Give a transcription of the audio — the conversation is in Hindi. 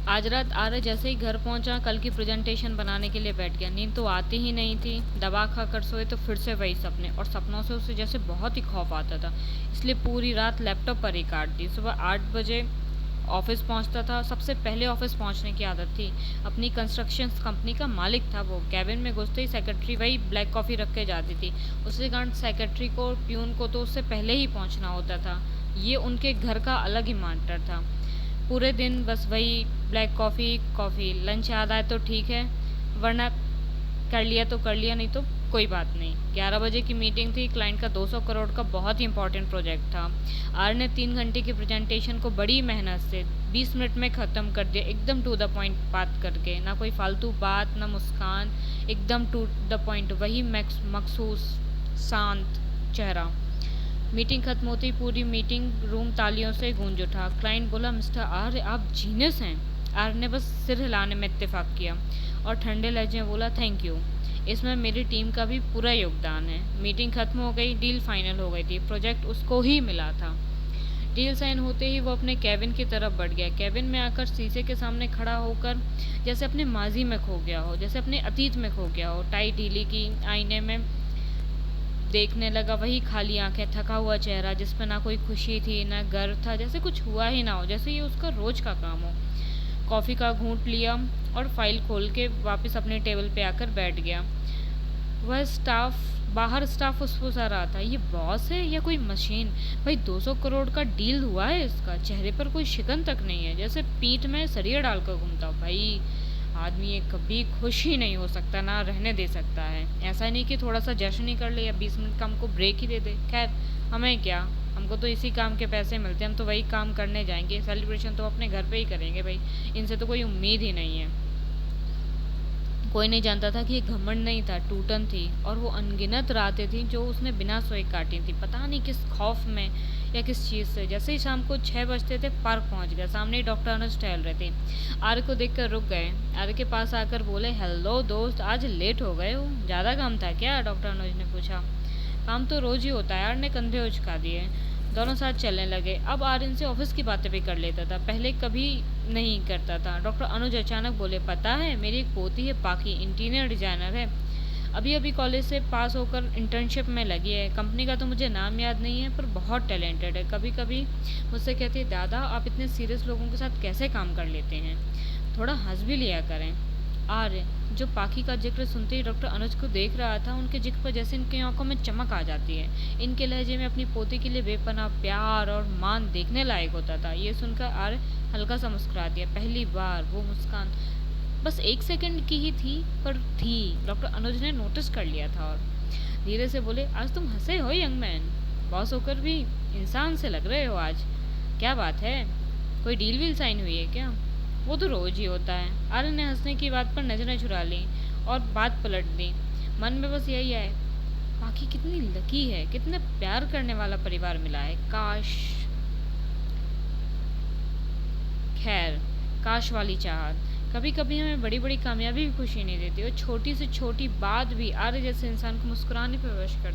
आज रात आर्य जैसे ही घर पहुंचा कल की प्रेजेंटेशन बनाने के लिए बैठ गया। नींद तो आती ही नहीं थी। दवा खाकर सोए तो फिर से वही सपने, और सपनों से उसे जैसे बहुत ही खौफ आता था। इसलिए पूरी रात लैपटॉप पर ही काट दी। सुबह 8 बजे ऑफिस पहुंचता था। सबसे पहले ऑफिस पहुंचने की आदत थी। अपनी कंस्ट्रक्शन कंपनी का मालिक था वो। कैबिन में घुसते ही सेक्रेटरी वही ब्लैक कॉफ़ी रख के जाती थी। उसी कारण सेक्रेटरी को और प्यून को तो उससे पहले ही पहुंचना होता था। ये उनके घर का अलग ही मैटर था। पूरे दिन बस वही ब्लैक कॉफ़ी कॉफ़ी। लंच याद आए तो ठीक है, वरना कर लिया तो कर लिया, नहीं तो कोई बात नहीं। 11 बजे की मीटिंग थी। क्लाइंट का 200 करोड़ का बहुत ही इंपॉर्टेंट प्रोजेक्ट था। आर ने 3 घंटे की प्रेजेंटेशन को बड़ी मेहनत से 20 मिनट में ख़त्म कर दिया, एकदम टू द पॉइंट बात करके। ना कोई फालतू बात, ना मुस्कान, एकदम टू द पॉइंट। वही मखसूस शांत चेहरा। मीटिंग खत्म होती पूरी मीटिंग रूम तालियों से गूंज उठा। क्लाइंट बोला, मिस्टर आर्य आप जीनियस हैं। आर्य ने बस सिर हिलाने में इत्तेफाक किया और ठंडे लहजे में बोला, थैंक यू, इसमें मेरी टीम का भी पूरा योगदान है। मीटिंग खत्म हो गई। डील फाइनल हो गई थी। प्रोजेक्ट उसको ही मिला था। डील साइन होते ही वो अपने कैबिन की तरफ बढ़ गया। कैबिन में आकर शीशे के सामने खड़ा होकर जैसे अपने माजी में खो गया हो, जैसे अपने अतीत में खो गया हो। टाई ढीली की आईने में देखने लगा। वही खाली आंखें, थका हुआ चेहरा जिस पर ना कोई खुशी थी ना गर्व था, जैसे कुछ हुआ ही ना हो, जैसे ये उसका रोज का काम हो। कॉफ़ी का घूंट लिया और फाइल खोल के वापस अपने टेबल पे आकर बैठ गया। बाहर स्टाफ फुसफुसा रहा था, ये बॉस है या कोई मशीन? भाई 200 करोड़ का डील हुआ है इसका। चेहरे पर कोई शिकन तक नहीं है, जैसे पीठ में सरिया डालकर घूमता। भाई आदमी ये कभी खुश ही नहीं हो सकता, ना रहने दे सकता है। ऐसा नहीं कि थोड़ा सा जश्न ही कर ले या 20 मिनट का हमको ब्रेक ही दे दे। खैर हमें क्या, हमको तो इसी काम के पैसे मिलते हैं, हम तो वही काम करने जाएंगे। सेलिब्रेशन तो अपने घर पे ही करेंगे भाई, इनसे तो कोई उम्मीद ही नहीं है। कोई नहीं जानता था कि ये घमंड नहीं था, टूटन थी। और वो अनगिनत रातें थी जो उसने बिना सोए काटी थी, पता नहीं किस खौफ में या किस चीज़ से। जैसे ही शाम को 6 बजते थे पार्क पहुंच गया। सामने ही डॉक्टर अनुज टहल रहे थे। आर्य को देखकर रुक गए। आर्य के पास आकर बोले, हेलो दोस्त, आज लेट हो गए हो, ज़्यादा काम था क्या? डॉक्टर अनुज ने पूछा। काम तो रोज ही होता है, आर्य ने कंधे उचका दिए। दोनों साथ चलने लगे। अब आर्यन से ऑफिस की बातें भी कर लेता था, पहले कभी नहीं करता था। डॉक्टर अनुज अचानक बोले, पता है मेरी एक पोती है पाखी, इंटीरियर डिजाइनर है। अभी अभी कॉलेज से पास होकर इंटर्नशिप में लगी है। कंपनी का तो मुझे नाम याद नहीं है, पर बहुत टैलेंटेड है। कभी कभी मुझसे कहती है, दादा आप इतने सीरियस लोगों के साथ कैसे काम कर लेते हैं, थोड़ा हंस भी लिया करें। आर्य, जो पाखी का जिक्र सुनते ही डॉक्टर अनुज को देख रहा था, उनके जिक्र पर जैसे इनकी आंखों में चमक आ जाती है। इनके लहजे में अपनी पोती के लिए बेपनाह प्यार और मान देखने लायक होता था। ये सुनकर आर्य हल्का सा मुस्कुरा दिया। पहली बार वो मुस्कान बस 1 सेकंड की ही थी, पर थी। डॉक्टर अनुज ने नोटिस कर लिया था और धीरे से बोले, आज तुम हंसे हो यंग मैन, बॉस होकर भी इंसान से लग रहे हो आज। क्या बात है, कोई डील वील साइन हुई है क्या? वो तो रोज ही होता है। आर्य ने हंसने की बात पर नजरें चुरा ली और बात पलट दी। मन में बस यही है, बाकी कितनी लकी है, कितने प्यार करने वाला परिवार मिला है। काश, खैर, काश वाली चाहत। कभी कभी हमें बड़ी बड़ी कामयाबी भी खुशी नहीं देती, और छोटी से छोटी बात भी आर्य जैसे इंसान को मुस्कुराने पर विवश कर